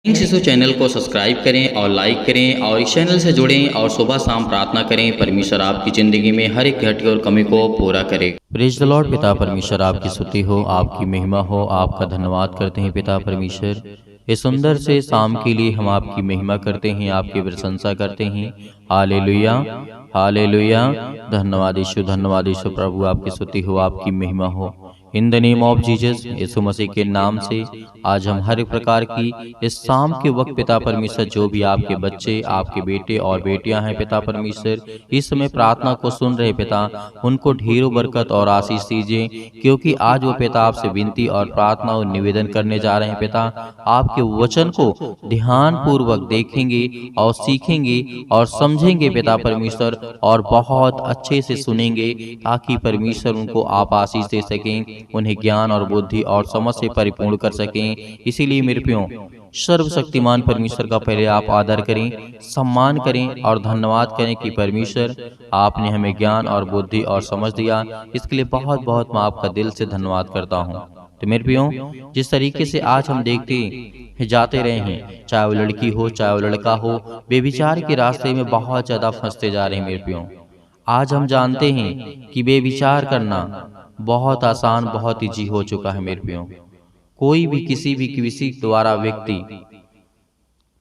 इन शिशु चैनल को सब्सक्राइब करें और लाइक करें और इस चैनल से जुड़ें और सुबह शाम प्रार्थना करें। परमेश्वर आपकी ज़िंदगी में हर एक घटी और कमी को पूरा करे। Praise the Lord. पिता परमेश्वर आपकी स्तुति हो, आपकी महिमा हो, आपका धन्यवाद करते हैं पिता परमेश्वर। इस सुंदर से शाम के लिए हम आपकी महिमा करते हैं, आपकी प्रशंसा करते हैं। Hallelujah hallelujah. धन्यवाद यीशु, धन्यवाद यीशु। प्रभु आपकी स्तुति हो, आपकी महिमा हो। In the name of Jesus, Yeshu Masih के नाम से आज हम हर प्रकार की इस शाम के वक्त पिता परमेश्वर, जो भी आपके बच्चे, आपके बेटे और बेटियां हैं पिता परमेश्वर, इस समय प्रार्थना को सुन रहे पिता, उनको ढेरों बरकत और आशीष दीजिए, क्योंकि आज वो पिता आपसे विनती और प्रार्थना और निवेदन करने जा रहे हैं पिता। आपके वचन को ध्यान पूर्वक देखेंगे और सीखेंगे और समझेंगे पिता परमेश्वर, और बहुत अच्छे से सुनेंगे, ताकि परमेश्वर उनको आप आशीष दे सकें, उन्हें ज्ञान और बुद्धि और समझ से परिपूर्ण कर सकें। इसीलिए मेरे प्रियो, सर्वशक्तिमान परमेश्वर का पहले आप आदर करें, सम्मान करें और धन्यवाद करें कि परमेश्वर आपने हमें ज्ञान और बुद्धि और समझ दिया। इसके लिए बहुत बहुत मैं आपका दिल से धन्यवाद करता हूँ। तो मेरे प्रियो, जिस तरीके से आज हम देखते जाते रहे हैं, चाहे वो लड़की हो चाहे वो लड़का हो, बेविचार के रास्ते में बहुत ज्यादा फंसते जा रहे हैं मेरे प्रियो। आज हम जानते हैं कि बेविचार करना बहुत आसान, बहुत ईजी हो चुका है मेरे प्रियो। कोई भी किसी द्वारा व्यक्ति,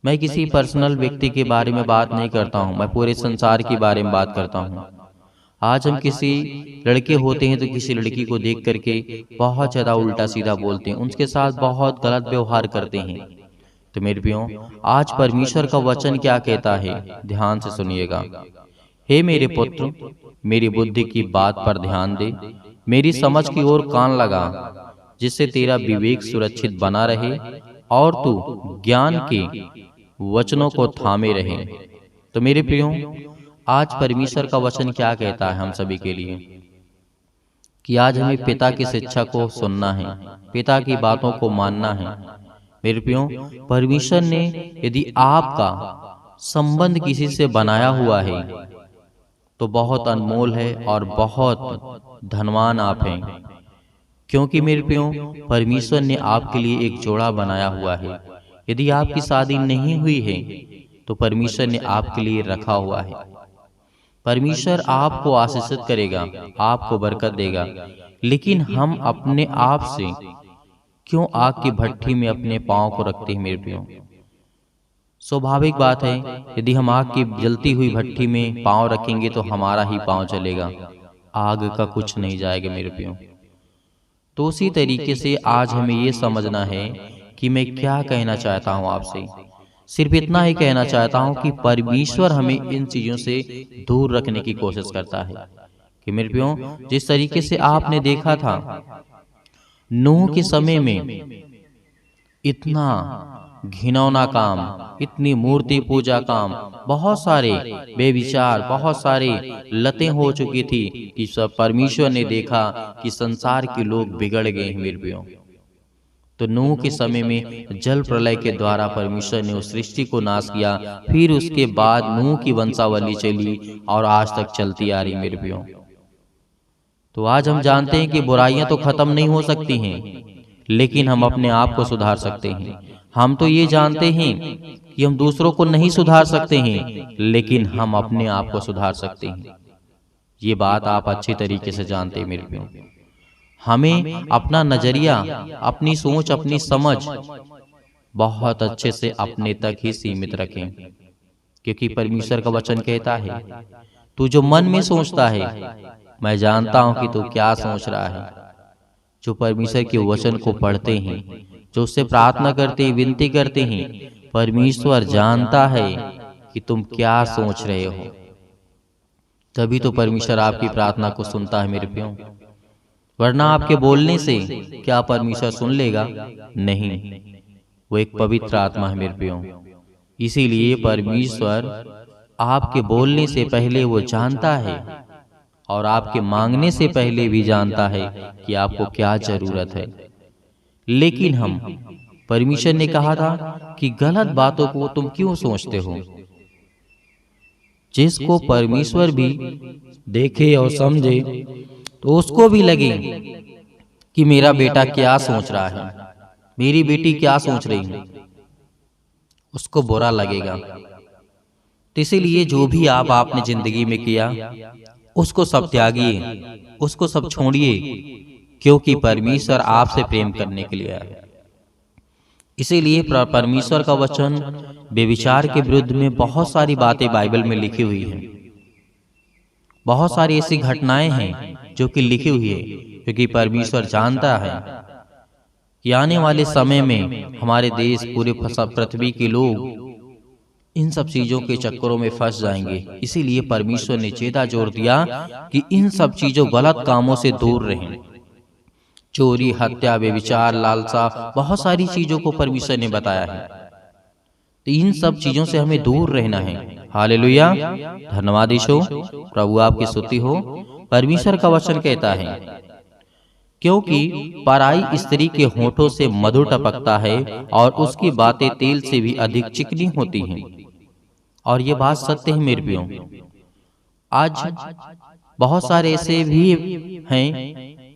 मैं किसी पर्सनल व्यक्ति के बारे में बात नहीं करता हूँ, मैं पूरे संसार के बारे में बात करता हूँ। आज हम किसी लड़के होते हैं तो किसी लड़की को देख करके बहुत ज्यादा उल्टा सीधा बोलते हैं, उनके साथ बहुत गलत व्यवहार करते हैं। तो मेरे प्रियो, आज परमेश्वर का वचन क्या कहता है, ध्यान से सुनिएगा। हे मेरे पुत्र, मेरी बुद्धि की बात पर ध्यान दे, मेरी समझ की ओर कान लगा, जिससे तेरा विवेक सुरक्षित बना रहे और तू ज्ञान के वचनों को थामे रहे। तो मेरे प्रियो, आज परमेश्वर का वचन क्या कहता है हम सभी के लिए, कि आज हमें पिता की शिक्षा को सुनना है, पिता की बातों को मानना है। मेरे प्रियो, परमेश्वर ने यदि आपका संबंध किसी से बनाया हुआ है तो बहुत अनमोल है और बहुत धनवान आप हैं, क्योंकि मेरे प्रियो, परमेश्वर ने आपके लिए एक जोड़ा बनाया हुआ है। यदि आपकी शादी नहीं हुई है तो परमेश्वर ने आपके लिए रखा हुआ है। परमेश्वर आपको आशीषित करेगा, आपको बरकत देगा, लेकिन हम अपने आप से क्यों आग की भट्ठी में अपने पांव को रखते हैं मेरे प्रियो। स्वाभाविक बात है, यदि हम आग की जलती हुई भट्ठी में पांव रखेंगे तो हमारा ही पांव चलेगा, आग का कुछ नहीं जाएगा मेरे प्रियो। तो उसी तरीके से आज हमें ये समझना है कि मैं क्या कहना चाहता हूँ आपसे। सिर्फ इतना ही कहना चाहता हूँ कि परमेश्वर हमें इन चीजों से दूर रखने की कोशिश करता है। कि मेरे प्रियो, जिस तरीके से आपने देखा था नूह के समय में, इतना घिनौना काम, इतनी मूर्ति पूजा काम, बहुत सारे बेविचार, बहुत सारे लतें हो चुकी थी कि सब परमेश्वर ने देखा कि संसार के लोग बिगड़ गए हैं मेरे प्रियो। तो नूह के समय में जल प्रलय के द्वारा परमेश्वर ने उस सृष्टि को नाश किया। फिर उसके बाद नूह की वंशावली चली और आज तक चलती आ रही मेरे प्रियो। तो आज हम जानते हैं कि बुराइयां तो खत्म नहीं हो सकती हैं, लेकिन हम अपने आप को सुधार सकते हैं। हम तो ये जानते हैं कि हम दूसरों को नहीं सुधार सकते हैं, लेकिन हम अपने आप को सुधार सकते हैं। ये बात आप अच्छी तरीके से जानते हैं मेरे प्रियो। हमें अपना नजरिया, अपनी सोच, अपनी समझ बहुत अच्छे से अपने तक ही सीमित रखें, क्योंकि परमेश्वर का वचन कहता है, तू जो मन में सोचता है मैं जानता हूं कि तू क्या सोच रहा है। जो परमेश्वर के वचन को पढ़ते हैं, जो उससे प्रार्थना करते हैं, विनती करते हैं, परमेश्वर जानता है कि तुम क्या सोच रहे हो। तभी तो परमेश्वर आपकी प्रार्थना को सुनता है मेरे प्रियो। वरना आपके बोलने से क्या परमेश्वर सुन लेगा? नहीं, वो एक पवित्र आत्मा है मेरे प्रियो। इसीलिए परमेश्वर आपके बोलने से पहले वो जानता है, और आपके मांगने से पहले भी जानता है कि आपको क्या जरूरत है। लेकिन हम, परमेश्वर ने कहा था कि गलत बातों को तुम क्यों सोचते हो। जिसको परमेश्वर भी देखे और समझे तो उसको भी लगे कि मेरा बेटा क्या सोच रहा है, मेरी बेटी क्या सोच रही है। उसको बुरा लगेगा। तो इसीलिए जो भी आपने जिंदगी में किया उसको सब त्यागिए, उसको सब छोड़िए, क्योंकि परमेश्वर आपसे प्रेम करने के लिए आया। इसीलिए परमेश्वर का वचन व्यभिचार के विरुद्ध में बहुत सारी बातें बाइबल में लिखी हुई हैं। बहुत सारी ऐसी घटनाएं हैं जो कि लिखी हुई है, क्योंकि परमेश्वर जानता है कि आने वाले समय में हमारे देश, पूरे पृथ्वी के लोग इन सब चीजों के चक्करों में फंस जाएंगे। इसीलिए परमेश्वर ने चेता जोर दिया कि इन सब चीजों, गलत कामों से दूर रहें। चोरी, हत्या, व्यभिचार, लालसा, बहुत सारी चीजों को परमेश्वर ने बताया है। तो इन सब चीजों से हमें दूर रहना है। हालेलुया, धन्यवाद यीशु, प्रभु आपकी स्तुति हो। परमेश्वर का वचन कहता है, क्योंकि पराई स्त्री के होठों से मधु टपकता है और उसकी बातें तेल से भी अधिक चिकनी होती हैं। और ये बात सत्य है मेरे प्रियो। आज बहुत सारे ऐसे भी हैं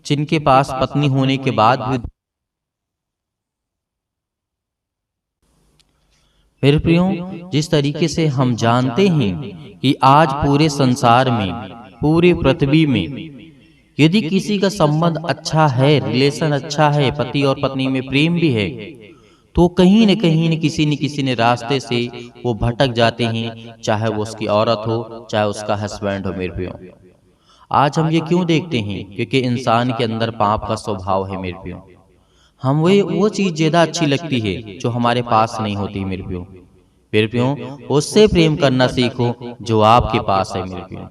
जिनके पास पत्नी होने के बाद भी, मेरे प्रियो, जिस तरीके से हम जानते हैं कि आज पूरे संसार में, पूरे पृथ्वी में यदि किसी का संबंध अच्छा है, रिलेशन अच्छा है, पति और पत्नी में प्रेम भी है, तो कहीं न कहीं न किसी ने रास्ते से वो भटक जाते हैं, चाहे वो उसकी औरत हो, चाहे उसका हस्बैंड हो। मेरे प्रियो, आज हम ये क्यों देखते हैं? क्योंकि इंसान के अंदर पाप का स्वभाव है। मेरे प्रियो, हम वो चीज ज्यादा अच्छी लगती है जो हमारे पास नहीं होती। मेरे प्रियो, उससे प्रेम करना सीखो जो आपके पास है। मेरे प्रियो,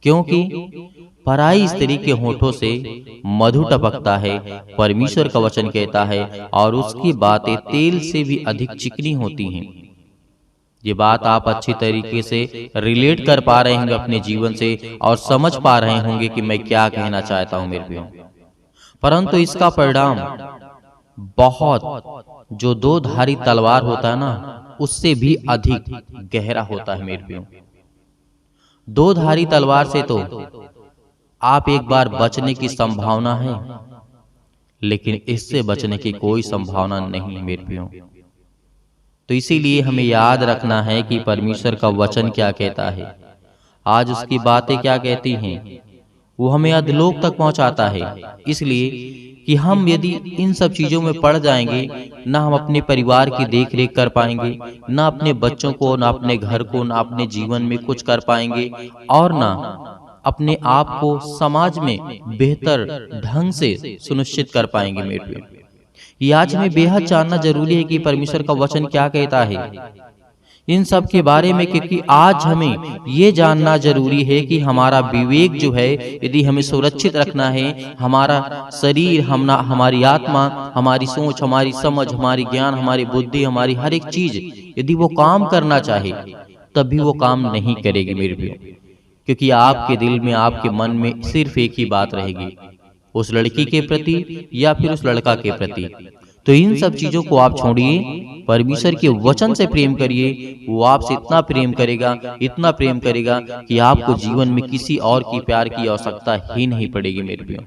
क्योंकि पराई स्त्री के होठों से मधु टपकता है, परमेश्वर का वचन कहता है, और उसकी बातें तेल से भी अधिक चिकनी होती हैं। ये बात आप अच्छी तरीके से रिलेट कर पा रहे होंगे अपने जीवन से और समझ पा रहे होंगे कि मैं क्या कहना चाहता हूं। मेरे प्रियो, परंतु इसका परिणाम बहुत, जो दो धारी तलवार होता है ना, उससे भी अधिक गहरा होता है। मेरे प्रियो, दो धारी तलवार से तो आप एक बार बचने की संभावना है, लेकिन इससे बचने की कोई संभावना नहीं है। मेरे प्रियो, तो इसीलिए हमें याद रखना है कि परमेश्वर का वचन क्या कहता है, आज उसकी बातें क्या कहती हैं, वो हमें अधोलोक तक पहुंचाता है। इसलिए कि हम यदि इन सब चीजों में पड़ जाएंगे, ना हम अपने परिवार की देख रेख कर पाएंगे, ना अपने बच्चों को, ना अपने घर को, ना अपने जीवन में कुछ कर पाएंगे, और ना अपने आप को समाज में बेहतर ढंग से सुनिश्चित कर पाएंगे। मेरे प्रियो, ये आज हमें बेहद जानना जरूरी है कि परमेश्वर का वचन क्या कहता है इन सब के बारे में, क्योंकि आज हमें ये जानना जरूरी है कि हमारा विवेक जो है, यदि हमें सुरक्षित रखना है, हमारा शरीर, हमारी आत्मा, हमारी सोच, हमारी समझ, हमारी ज्ञान, हमारी बुद्धि, हमारी हर एक चीज यदि वो काम करना चाहे, तभी वो काम नहीं करेगी। मेरे प्रियो, क्योंकि आपके दिल में, आपके मन में सिर्फ एक ही बात रहेगी, उस लड़की के प्रति या फिर उस लड़का के प्रति। तो इन सब चीजों को आप छोड़िए, परमेश्वर के वचन से प्रेम करिए। वो आपसे इतना प्रेम करेगा, इतना प्रेम करेगा कि आपको जीवन में किसी और की प्यार की आवश्यकता ही नहीं पड़ेगी। मेरे प्रियो,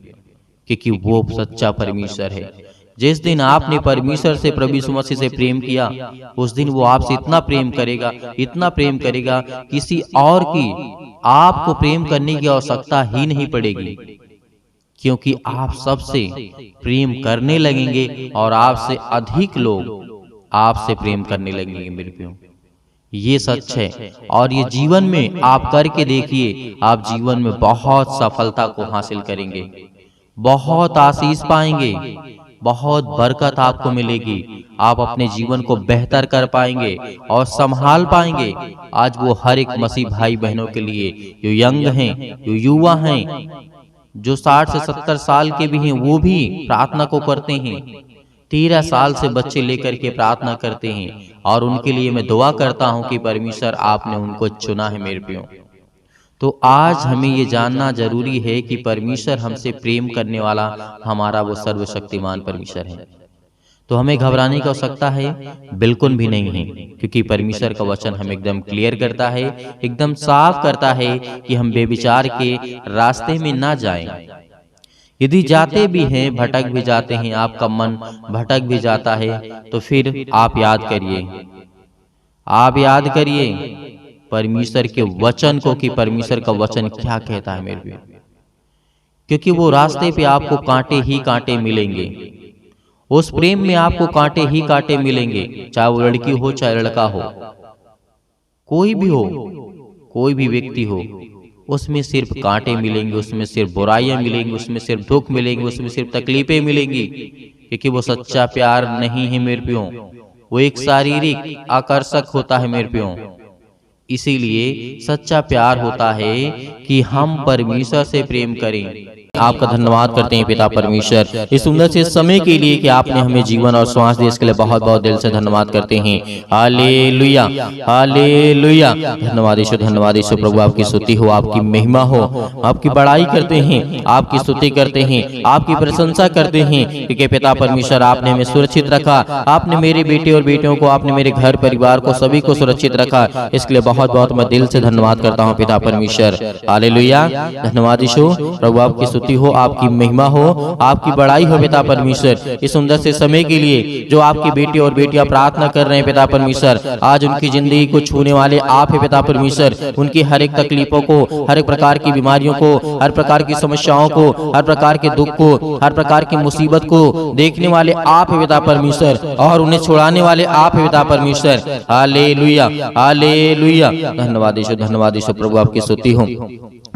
क्योंकि वो सच्चा परमेश्वर है। जिस दिन आपने परमेश्वर से, प्रभु यीशु मसीह से प्रेम किया, उस दिन वो आपसे इतना प्रेम करेगा, इतना प्रेम करेगा, किसी और की आपको प्रेम करने की आवश्यकता ही नहीं पड़ेगी, क्योंकि आप सबसे प्रेम करने लगेंगे और आपसे अधिक लोग आपसे प्रेम करने लगेंगे। मेरे प्रियो, ये सच है, और ये जीवन में आप करके देखिए, आप जीवन में बहुत सफलता को हासिल करेंगे, बहुत आशीष पाएंगे, बहुत बरकत आपको मिलेगी, आप अपने जीवन को बेहतर कर पाएंगे और संभाल पाएंगे। आज वो हर एक मसीह भाई बहनों के लिए, जो यंग हैं, जो युवा हैं, जो 60 से 70 साल के भी हैं, वो भी प्रार्थना को करते हैं, 13 साल से बच्चे लेकर के प्रार्थना करते हैं, और उनके लिए मैं दुआ करता हूं कि परमेश्वर आपने उनको चुना है। मेरे प्रियो, तो आज हमें ये जानना जरूरी है कि परमेश्वर हमसे प्रेम करने वाला हमारा वो सर्वशक्तिमान परमेश्वर है। तो हमें घबराने की आवश्यकता है बिल्कुल भी नहीं है, क्योंकि परमेश्वर का वचन हमें एकदम क्लियर करता है, एकदम साफ करता है कि हम बेविचार के रास्ते में ना जाएं। यदि जाते भी हैं, भटक भी जाते हैं, आपका मन भटक भी जाता है, तो फिर आप याद करिए आप याद करिए परमेश्वर के वचन को कि परमेश्वर का वचन क्या कहता है मेरे प्रियो, क्योंकि वो रास्ते पे आपको कांटे ही कांटे मिलेंगे। उस प्रेम में आपको कांटे ही कांटे मिलेंगे, चाहे वो लड़की हो चाहे लड़का हो, कोई भी हो, कोई भी व्यक्ति हो, उसमें सिर्फ कांटे मिलेंगे, उसमें सिर्फ बुराइयां मिलेंगी, उसमें सिर्फ दुख मिलेंगे, उसमें सिर्फ तकलीफें मिलेंगी, क्योंकि वो सच्चा प्यार नहीं है मेरे प्रियो, वो एक शारीरिक आकर्षक होता है मेरे प्रियो। इसीलिए सच्चा प्यार होता है कि हम परमेश्वर से प्रेम करें। आपका धन्यवाद करते हैं पिता परमेश्वर इस सुंदर से समय के लिए कि आपने हमें जीवन और श्वास दिया, इसके लिए बहुत बहुत दिल से धन्यवाद करते हैं। Hallelujah, hallelujah. धन्यवाद यीशु, धन्यवाद यीशु। प्रभु आपकी स्तुति हो, आपकी महिमा हो, आपकी बड़ाई करते हैं, आपकी स्तुति करते हैं, आपकी प्रशंसा करते हैं, क्योंकि पिता परमेश्वर आपने हमें सुरक्षित रखा, आपने मेरे बेटे और बेटियों को, आपने मेरे घर परिवार को, सभी को सुरक्षित रखा। इसके लिए बहुत बहुत मैं दिल से धन्यवाद करता हूँ पिता परमेश्वर। हालेलुया, धन्यवाद यीशु। प्रभु आपकी स्तुति हो, आपकी महिमा हो, आपकी बड़ाई हो पिता परमेश्वर। इस सुंदर से समय के लिए जो आपके बेटे और बेटियां प्रार्थना कर रहे हैं पिता परमेश्वर, आज उनकी जिंदगी को छूने वाले आप है पिता परमेश्वर। उनकी हर एक तकलीफों को, हर एक प्रकार की बीमारियों को, हर प्रकार की समस्याओं को, हर प्रकार के दुख को, हर प्रकार की मुसीबत को देखने वाले आप है पिता परमेश्वर, और उन्हें छुड़ाने वाले आप है पिता परमेश्वर। Hallelujah, hallelujah. धन्यवाद यीशु, धन्यवाद यीशु। प्रभु आपकी स्तुति हो।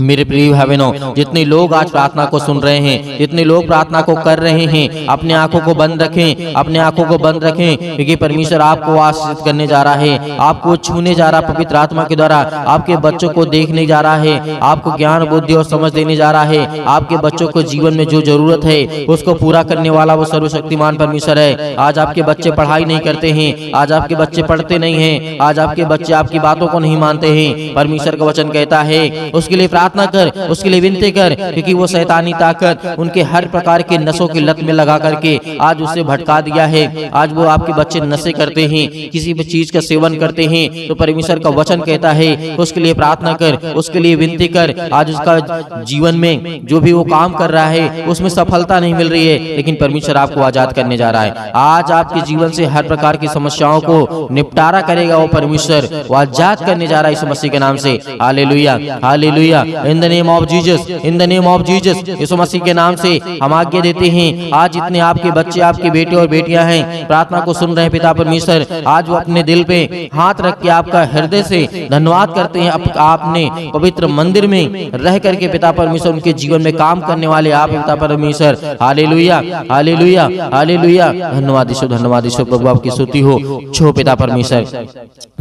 मेरे प्रिय भाई बहनों, जितने लोग आज प्रार्थना को सुन रहे हैं, जितने लोग प्रार्थना को कर रहे हैं, अपने आंखों को बंद रखें, अपने आंखों को बंद रखें, क्योंकि परमेश्वर आपको आशीषित करने जा रहा है, आपको छूने जा रहा है पवित्र आत्मा के द्वारा, आपके बच्चों को देखने जा रहा है, आपको ज्ञान बुद्धि और समझ देने जा रहा है, आपके बच्चों को जीवन में जो जरूरत है उसको पूरा करने वाला वो सर्वशक्तिमान परमेश्वर है। आज आपके बच्चे पढ़ाई नहीं करते हैं, आज आपके बच्चे पढ़ते नहीं हैं, आज आपके बच्चे आपकी बातों को नहीं मानते हैं, परमेश्वर का वचन कहता है उसके लिए प्रार्थना कर, उसके लिए विनती कर, क्योंकि वो शैतानी ताकत उनके हर प्रकार के नशों की लत में लगा करके आज उसे भटका दिया है। आज वो आपके बच्चे नशे करते हैं, किसी भी चीज का सेवन करते हैं, तो परमेश्वर का वचन कहता है उसके लिए प्रार्थना कर, उसके लिए विनती कर। आज उसका जीवन में जो भी वो काम कर रहा है उसमें सफलता नहीं मिल रही है, लेकिन परमेश्वर आपको आजाद करने जा रहा है। आज आपके जीवन से हर प्रकार की समस्याओं को निपटारा करेगा वो परमेश्वर, वो आजाद करने जा रहा है इस मसीह के नाम से। Hallelujah, hallelujah. In the name of Jesus, in the name of Jesus, Yeshu Masih के नाम से हम आज्ञा देते हैं। आज जितने आपके बच्चे, आपके बेटे और बेटियां हैं, प्रार्थना को सुन रहे हैं पिता परमेश्वर, आज वो अपने दिल पे हाथ रख के आपका हृदय से धन्यवाद करते हैं। आपने पवित्र मंदिर में रह करके पिता परमेश्वर उनके जीवन में काम करने वाले आप पिता परमेश्वर। Hallelujah, hallelujah, hallelujah. धन्यवाद यीशु, धन्यवाद यीशु। प्रभु आपकी स्तुति हो छो पिता परमेश्वर।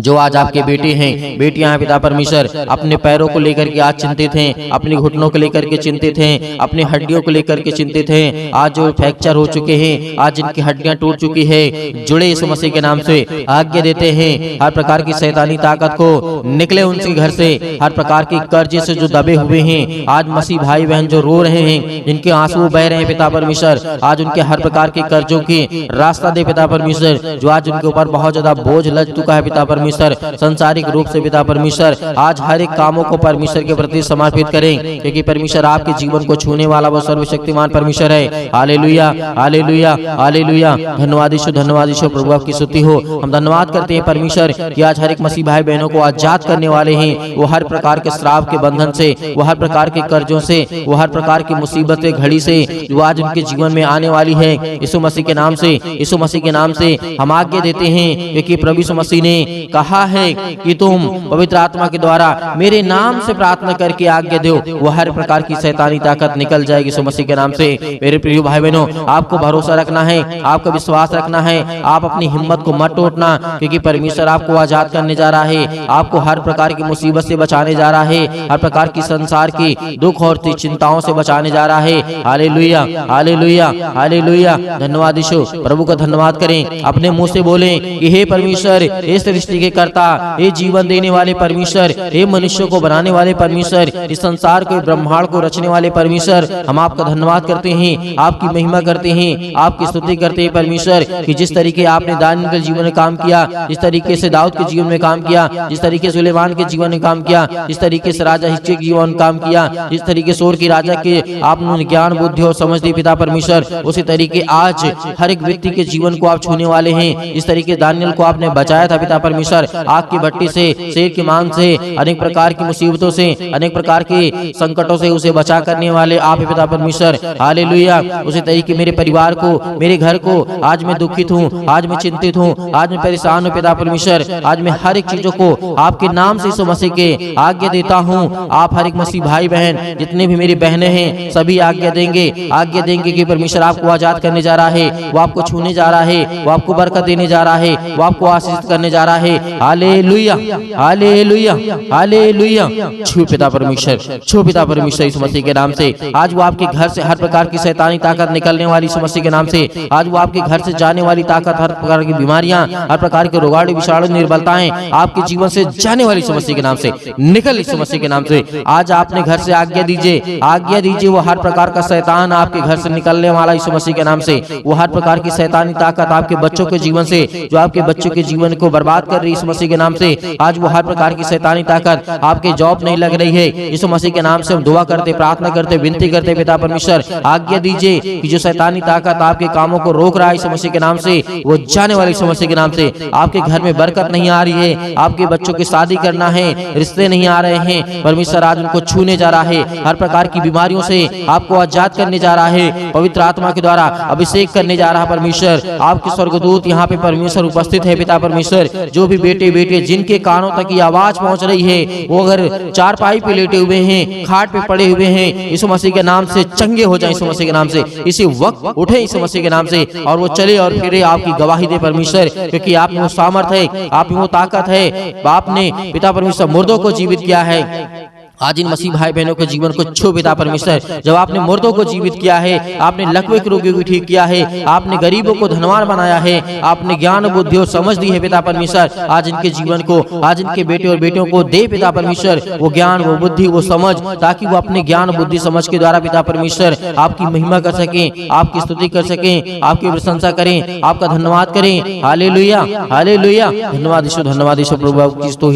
जो आज आपके बेटे हैं, बेटियां हैं पिता परमेश्वर, अपने पैरों को लेकर के आज चिंतित हैं, अपने घुटनों को लेकर के चिंतित हैं, अपनी हड्डियों को लेकर के चिंतित हैं, आज जो फ्रैक्चर हो चुके हैं, आज जिनकी हड्डियां टूट चुकी है, जुड़े यीशु मसीह के नाम से आज्ञा देते हैं हर प्रकार की शैतानी ताकत को निकले उनके घर से, हर प्रकार की कर्ज से जो दबे हुए हैं, आज मसीह भाई बहन जो रो रहे हैं, जिनके आंसू बह रहे हैं पिता परमेश्वर, आज उनके हर प्रकार के कर्जों की रास्ता दे पिता परमेश्वर। जो आज उनके ऊपर बहुत ज्यादा बोझ लग चुका है पिता परमेश्वर, संसारिक रूप से पिता परमेश्वर, आज हर एक कामों को परमेश्वर के प्रति समर्पित करें, क्योंकि परमेश्वर आपके जीवन को छूने वाला वो सर्वशक्तिमान परमेश्वर है। Hallelujah, hallelujah, hallelujah. धन्यवाद यीशु, धन्यवाद यीशु। प्रभु आपकी स्तुति हो। हम धन्यवाद करते हैं परमेश्वर कि आज हर एक मसीह भाई बहनों को आजाद करने वाले हैं। वो हर प्रकार के श्राप के बंधन से, वो हर प्रकार के कर्जों से, वो हर प्रकार की मुसीबत घड़ी से जो आज उनके जीवन में आने वाली है, यीशु मसीह के नाम से, यीशु मसीह के नाम से हम आज्ञा देते हैं, क्योंकि प्रभु यीशु मसीह ने कहा है कि तुम पवित्र आत्मा के द्वारा मेरे नाम से प्रार्थना करके आज्ञा दो, वो हर प्रकार की शैतानी ताकत निकल जाएगी यीशु मसीह के नाम से। मेरे प्रिय भाई बहनों, आपको भरोसा रखना है, आपका विश्वास रखना है, आप अपनी हिम्मत को मत टूटना, क्योंकि परमेश्वर आपको आजाद करने जा रहा है, आपको हर प्रकार की मुसीबत से बचाने जा रहा है, हर प्रकार की संसार की दुख और चिंताओं से बचाने जा रहा है। Hallelujah, hallelujah, hallelujah. धन्यवाद यीशु। प्रभु का धन्यवाद करें, अपने मुंह से बोलें कि हे परमेश्वर, हे सृष्टि के कर्ता, हे जीवन देने वाले परमेश्वर, हे मनुष्य को बनाने वाले परमेश्वर, इस संसार के ब्रह्मांड को रचने वाले परमेश्वर, परमेश्वर हम आपका धन्यवाद करते हैं, आपकी महिमा करते हैं, आपकी स्तुति करते हैं परमेश्वर कि जिस तरीके आपने दानियल के जीवन में काम किया, जिस तरीके से दाऊद के जीवन में काम किया, जिस तरीके से सुलेमान के जीवन में काम किया, जिस तरीके से राजा हिजकिय्याह के जीवन में काम किया, जिस तरीके से के राजा के आपने ज्ञान बुद्धि और समझ दी पिता परमेश्वर, उसी तरीके आज हर एक व्यक्ति के जीवन को आप छूने वाले हैं। इस तरीके दानियल को आपने बचाया था पिता परमेश्वर, आग की भट्टी से, शेर के मांस से, अनेक प्रकार की मुसीबतों से, अनेक प्रकार के संकटों से उसे बचा करने वाले आप ही पिता परमेश्वर। हालेलुया। उसी तरीके मेरे परिवार को, मेरे घर को, आज मैं दुखित हूँ, आज मैं चिंतित हूँ, आज मैं परेशान हूँ पिता परमेश्वर, आज मैं हर एक चीजों को आपके नाम से यीशु मसीह के आज्ञा देता हूँ। आप हर एक मसीह भाई बहन जितने भी मेरी बहनें हैं सभी आज्ञा देंगे कि परमेश्वर आपको आजाद करने जा रहा है, वो आपको छूने जा रहा है, वो आपको बरकत देने जा रहा है, वो आपको आशीष करने जा रहा है। Hallelujah, hallelujah, hallelujah. छू पिता परमेश्वर, छू पिता परमेश्वर यीशु मसीह के नाम से। आज वो आपके घर से हर प्रकार की शैतानी ताकत निकलने वाली यीशु मसीह के नाम से। आज वो आपके घर से जाने वाली ताकत, हर प्रकार की बीमारियां, हर प्रकार के रोगाणु विषाणु निर्बलताएं आपके जीवन से जाने वाली यीशु मसीह के नाम से निकल यीशु मसीह के नाम से। आज आपने घर से आज्ञा दीजिए वो हर प्रकार का शैतान आपके घर से निकलने वाला यीशु मसीह के नाम से। वो हर प्रकार की शैतानी ताकत आपके बच्चों के जीवन से, जो आपके बच्चों के जीवन को बर्बाद कर रही है यीशु मसीह के नाम से, आज वो हर प्रकार की शैतानी ताकत आपके जॉब नहीं लग रही है यीशु मसीह के नाम से हम दुआ करते, प्रार्थना करते, विनती करते पिता परमेश्वर, आज्ञा दीजिए कि जो शैतानी ताकत आपके कामों को रोक रहा है यीशु मसीह के नाम से, वो जाने वाले यीशु मसीह के नाम से। आपके घर में बरकत नहीं आ रही है, आपके बच्चों की शादी करना है, रिश्ते नहीं आ रहे हैं, परमेश्वर आज उनको छूने जा रहा है, हर प्रकार की बीमारियों से आपको आजाद करने जा रहा है, पवित्र आत्मा के द्वारा अभिषेक करने जा रहा है परमेश्वर। आपके स्वर्गदूत यहाँ पे परमेश्वर उपस्थित है पिता परमेश्वर। जो भी बेटे बेटे जिनके कानों तक ये आवाज पहुंच रही है, वो अगर चारपाई पे लेटे हुए हैं, खाट पे पड़े हुए हैं, यीशु मसीह के नाम से चंगे हो जाए, यीशु मसीह के नाम से इसी वक्त उठे यीशु मसीह के नाम से, और वो चले और फिरे आपकी गवाही दे परमेश्वर, क्योंकि आप में वो सामर्थ है, आप में वो ताकत है। आपने पिता परमेश्वर मुर्दों को जीवित किया है। आज इन मसीह भाई बहनों के जीवन को छू पिता परमेश्वर। जब आपने मुर्दों को जीवित किया है, आपने लकवे के रोगियों को ठीक किया है, आपने गरीबों को धनवान बनाया है, आपने ज्ञान बुद्धि और समझ दी है पिता परमेश्वर। आज इनके जीवन को, आज इनके बेटे और बेटियों को दे पिता परमेश्वर वो ज्ञान, वो बुद्धि, वो समझ, ताकि वो अपने ज्ञान बुद्धि समझ के द्वारा पिता परमेश्वर आपकी महिमा कर सकें, आपकी स्तुति कर सकें, आपकी प्रशंसा करें, आपका धन्यवाद करें। Hallelujah, hallelujah. धन्यवाद यीशु, धन्यवाद यीशु प्रभु,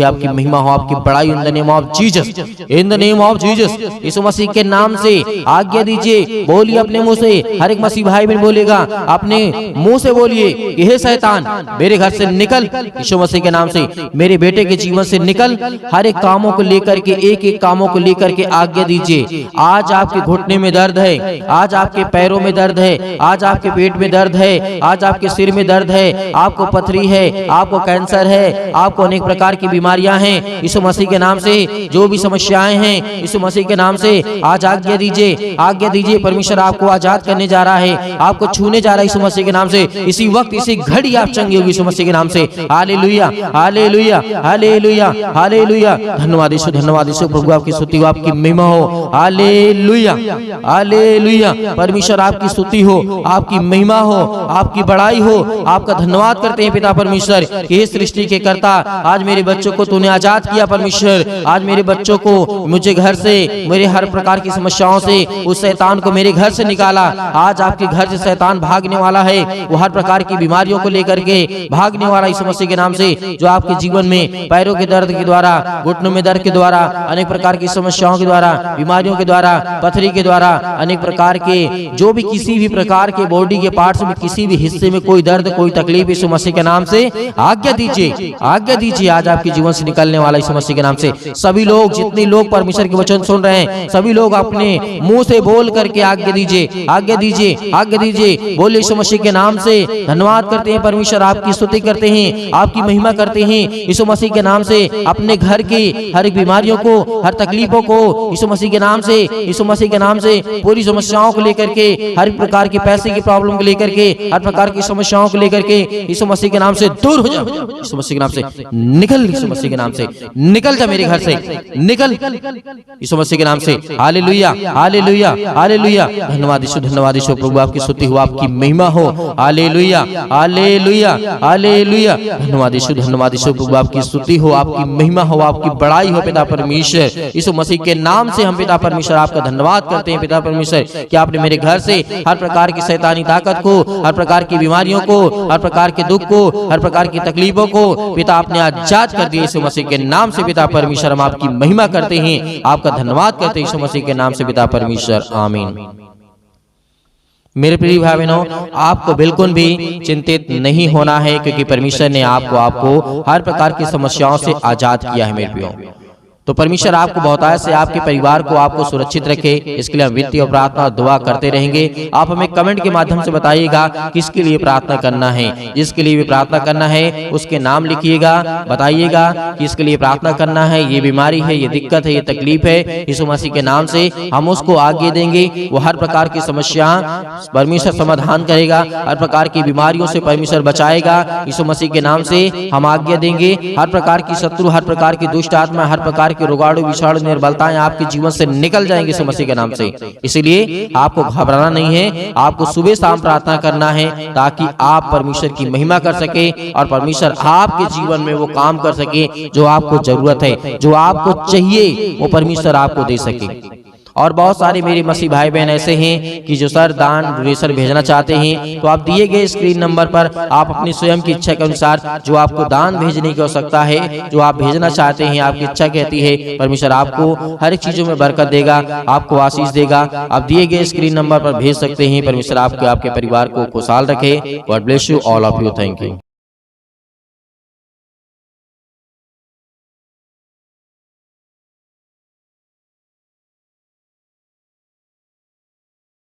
आपकी महिमा हो, आपकी बड़ाई in the name of Jesus, in the name of Jesus. Yeshu Masih के नाम से आज्ञा दीजिए, बोलिए अपने मुंह से, हर एक मसीह भाई बहन बोलेगा, अपने मुंह से बोलिए कि हे शैतान मेरे घर से निकल, यीशु मसीह के नाम से मेरे बेटे के जीवन से निकल। हर एक कामों को लेकर के, एक एक कामों को लेकर के आज्ञा दीजिए। आज आपके घुटने में दर्द है, आज आपके पैरों में दर्द है, आज आपके पेट में दर्द है, आज आपके सिर में दर्द है, आपको पथरी है, आपको कैंसर है, आपको अनेक प्रकार की बीमारियां हैं, यीशु मसीह के नाम से जो भी समस्याएं हैं यीशु मसीह के नाम से आज आज्ञा दीजिए, आज्ञा दीजिए। परमेश्वर आपको आजाद करने जा रहा है, आपको छूने जा रहा है यीशु मसीह के नाम से। इसी वक्त, इसी घड़ी आप चंगे होगी यीशु मसीह के नाम से। Hallelujah, hallelujah, hallelujah, hallelujah. धन्यवाद यीशु, धन्यवाद यीशु प्रभु, आपकी स्तुति हो, आपकी महिमा हो। Hallelujah, hallelujah. परमेश्वर आपकी स्तुति हो, आपकी महिमा हो, आपकी बड़ाई हो। आपका धन्यवाद करते हैं पिता परमेश्वर कि इस सृष्टि के कर्ता, आज मेरे बच्चों को तूने आजाद किया परमेश्वर। आज मेरे बच्चों को, मुझे घर से, मेरे हर प्रकार की समस्याओं से, उस शैतान को मेरे घर से निकाला। आज आपके घर से शैतान भागने वाला है, वो हर प्रकार की बीमारियों को लेकर के भागने वाला यीशु मसीह के नाम से। जो आपके जीवन में पैरों के दर्द के द्वारा, घुटनों में दर्द के द्वारा, अनेक प्रकार की समस्याओं के द्वारा, बीमारियों के द्वारा, पथरी के द्वारा, अनेक प्रकार के जो भी किसी भी प्रकार के बॉडी के पार्ट्स में किसी भी हिस्से में कोई दर्द, कोई तकलीफ, यीशु मसीह के नाम से आज्ञा दीजिए, आज्ञा दीजिए। आज आपके जीवन से निकलने वाला यीशु मसीह के नाम से सभी लोग, जितने लोग परमेश्वर के वचन सुन रहे हैं, सभी लोग अपने मुंह से बोल करके आज्ञा दीजिए, आज्ञा दीजिए, आज्ञा दीजिए। बोले यीशु मसीह के नाम से धन्यवाद करते हैं परमेश्वर, आपकी स्तुति करते हैं, आपकी महिमा करते हैं। यीशु मसीह के नाम से अपने घर की हर एक बीमारियों को, हर तकलीफों को यीशु मसीह के नाम से, यीशु मसीह के नाम से पूरी समस्याओं को लेकर के, हर प्रकार की पैसे की प्रॉब्लम को लेकर के, हर प्रकार की समस्याओं को लेकर के यीशु मसीह के नाम से दूर हो जाओ। यीशु मसीह के नाम से निकल, यीशु मसीह के नाम से निकल जा मेरे घर से, निकल यीशु मसीह के नाम से हालेलुया हालेलुया हालेलुया। धन्यवाद यीशु प्रभु, आपकी स्तुति हो, आपकी महिमा हो। Hallelujah hallelujah hallelujah. धन्यवाद यीशु प्रभु, आपकी स्तुति हो, आपकी महिमा हो, आपकी बड़ाई हो पिता परमेश्वर। यीशु मसीह के नाम से हम पिता परमेश्वर आपका धन्यवाद करते हैं पिता परमेश्वर कि आपने मेरे घर से हर प्रकार की शैतानी ताकत को, हर प्रकार की बीमारियों को, हर प्रकार के दुख को, हर प्रकार की तकलीफों को पिता आपने आजाद कर दिया यीशु मसीह के नाम से पिता परमेश्वर। हम आपकी महिमा करते हैं, आपका धन्यवाद करते हैं यीशु मसीह के नाम से पिता परमेश्वर, आमीन। मेरे प्रिय भाई बहनों, आपको बिल्कुल भी चिंतित नहीं होना है, क्योंकि परमेश्वर ने आपको हर प्रकार की समस्याओं से आजाद किया है मेरे प्रियो। तो परमेश्वर आपको बहुतायत से आपके परिवार को आपको सुरक्षित रखे, इसके लिए हम विनती और प्रार्थना और दुआ करते रहेंगे। आप हमें कमेंट के माध्यम से बताइएगा किसके लिए प्रार्थना करना है। जिसके लिए भी प्रार्थना करना है उसके नाम लिखिएगा, बताइएगा कि इसके लिए प्रार्थना करना है, ये बीमारी है, ये दिक्कत है, ये तकलीफ है, यीशु मसीह के नाम से हम उसको आगे देंगे। वो हर प्रकार की समस्या परमेश्वर समाधान करेगा, हर प्रकार की बीमारियों से परमेश्वर बचाएगा। यीशु मसीह के नाम से हम आज्ञा देंगे, हर प्रकार की शत्रु, हर प्रकार की दुष्ट आत्मा, हर प्रकार के रोगाणु विषाणु निर्बलताएं आपके जीवन से निकल जाएंगे यीशु मसीह के नाम से। इसलिए आपको घबराना नहीं है, आपको सुबह शाम प्रार्थना करना है ताकि आप परमेश्वर की महिमा कर सके और परमेश्वर आपके जीवन में वो काम कर सके जो आपको जरूरत है, जो आपको चाहिए वो परमेश्वर आपको दे सके। और बहुत सारे मेरे मसीह भाई बहन ऐसे हैं कि जो सर दान डोनेशन भेजना चाहते हैं, तो आप दिए गए स्क्रीन नंबर पर आप अपनी स्वयं की इच्छा के अनुसार जो आपको दान भेजने की आवश्यकता है, जो आप भेजना चाहते हैं, आपकी इच्छा कहती है, परमेश्वर आपको हर एक चीजों में बरकत देगा, आपको आशीष देगा। आप दिए गए स्क्रीन नंबर पर भेज सकते हैं। परमेश्वर आपके परिवार को खुशहाल रखे। God bless you all of you. Thank you.